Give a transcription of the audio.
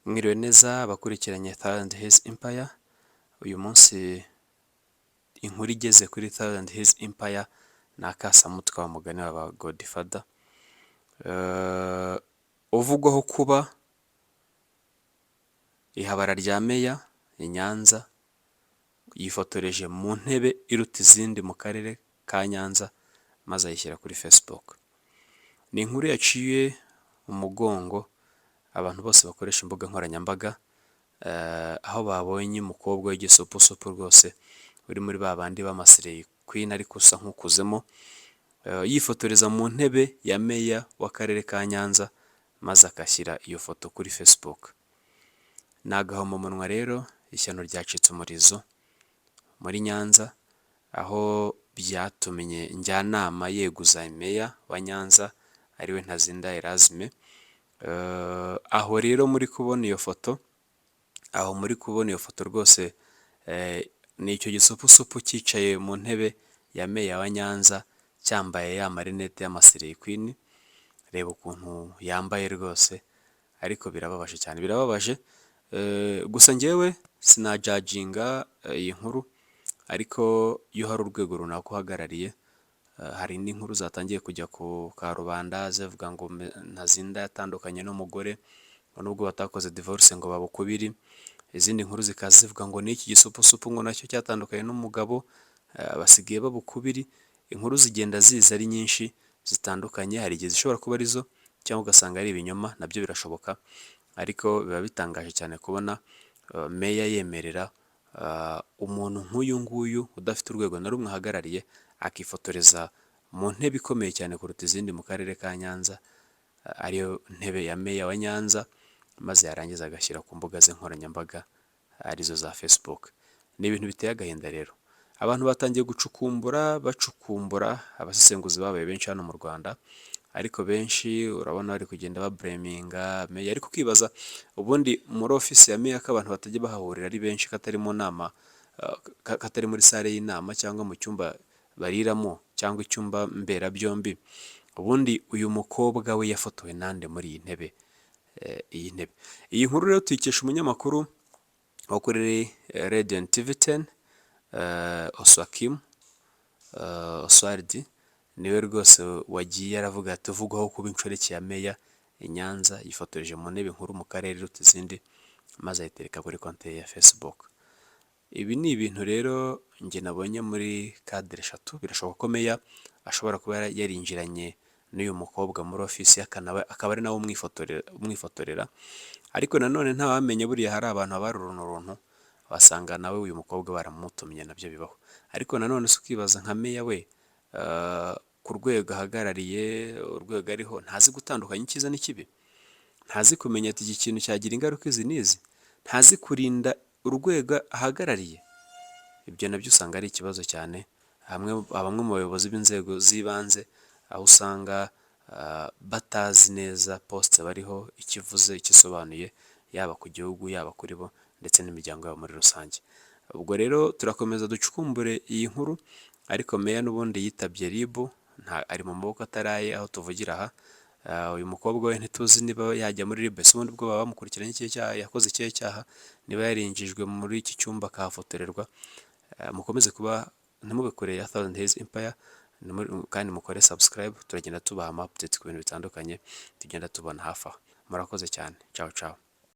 Mwiriwe neza abakurikiranye Thousand Hills Empire, uyu munsi inkuru igeze kuri Thousand Hills Empire ni akasamutwe wa mugani wa Godfather, uvugwaho kuba ihabara rya meya i Nyanza yifotoreje mu ntebe iruta izindi mu karere ka Nyanza maze ayishyira kuri Facebook. Ni inkuru yaciye umugongo abantu bose bakoresha imbuga nkoranyambaga, aho babonye umukobwa w'igisupusupu rwose uri muri ba bandi b'amasirey queen ariko usa nk'ukuzemo, yifotoreza mu ntebe ya meya w'akarere ka Nyanza maze agashyira iyo foto kuri Facebook. Ni agahomamunwa rero, ishyano ryacitse umurizo muri Nyanza, aho byatumye njyanama yeguza meya wa Nyanza ariwe Ntazinda Erasme. Aho rero muri kubona iyo foto, rwose ni icyo gisupusupu cyicaye mu ntebe ya meya wa Nyanza cyambaye ya marinete y'amasirey queen. Reba ukuntu yambaye rwose, ariko birababaje cyane, birababaje. Gusa njyewe sinajajinga iyi nkuru, ariko iyo hari urwego runaka uhagarariye, hari indi nkuru zatangiye kujya ku karubanda zivuga ngo Ntazinda yatandukanye n'umugore nubwo batakoze divorce ngo babukubiri. Izindi nkuru zikaza zivuga ngo n'iki gisupusupu ngo nacyo cyatandukanye n'umugabo basigaye babukubiri. Inkuru zigenda ziza ari nyinshi zitandukanye, hari igihe zishobora kuba arizo cyangwa ugasanga ari ibinyoma, nabyo birashoboka. Ariko biba bitangaje cyane kubona meya yemerera umuntu nk'uyu nguyu udafite urwego na rumwe ahagarariye akifotoreza mu ntebe ikomeye cyane kuruta izindi mu karere ka Nyanza, ariyo ntebe ya meya wa Nyanza, maze yarangiza agashyira ku mbuga ze nkoranyambaga arizo za Facebook. Ni ibintu biteye agahinda rero. Abantu batangiye bacukumbura, abasesenguzi babaye benshi hano mu Rwanda, ariko benshi urabona bari kugenda babreminga meya, ariko ukibaza ubundi muri office ya meya ko abantu batajya bahahurira ari benshi, katari mu nama, katari muri sale y'inama cyangwa mu cyumba bariramo cyangwa icyumba mberabyombi, ubundi uyu mukobwa we yafotowe nande muri iyi ntebe? Iyi nkuru rero tuyikesha umunyamakuru wo kuri Radiant TV 10, Oswald niwe rwose wagiye aravuga ati uvugwaho kuba inshoreke ya meya i Nyanza yifotoreje mu ntebe nkuru mu karere iruta izindi, maze ayitereka kuri konti ya Facebook. Ibi ni ibintu rero njye nabonye muri kadire eshatu. Birashoboka ko meya ashobora kuba yarinjiranye n'uyu mukobwa muri ofisi akaba ari nawe umwifotorera, ariko nanone ntawamenya, buriya hari abantu baba runtu wasanga nawe uyu mukobwa baramutumye, nabyo bibaho. Ariko nanone si ukibaza nka meya we, ku rwego ahagarariye, urwego ariho, ntazi gutandukanya icyiza n'ikibi, ntazi kumenya ati iki kintu cyagira ingaruka izi n'izi, ntazi kurinda urwego ahagarariye. Ibyo nabyo usanga ari ikibazo cyane. Bamwe mu bayobozi b'inzego z'ibanze, aho usanga batazi neza poste bariho ikivuze, ikisobanuye, yaba ku gihugu, yaba kuri bo ndetse n'imiryango yabo muri rusange. Ubwo rero turakomeza ducukumbure iyi nkuru, ariko meya n'ubundi yitabye RIB, ari mu maboko ataraye aho tuvugira aha. Uyu mukobwa we ntituzi niba yajya muri RIB, ese ubundi bwo baba bamukurikiranye ikihe cyaha yakoze, ikihe cyaha, niba yarinjijwe muri iki cyumba akahafotorerwa. Mukomeze kuba ntimube kure ya Thousand Hills Empire, kandi mukore subscribe. Turagenda tubaha update ku bintu bitandukanye tugenda tubona hafi aho. Murakoze cyane, ciao ciao.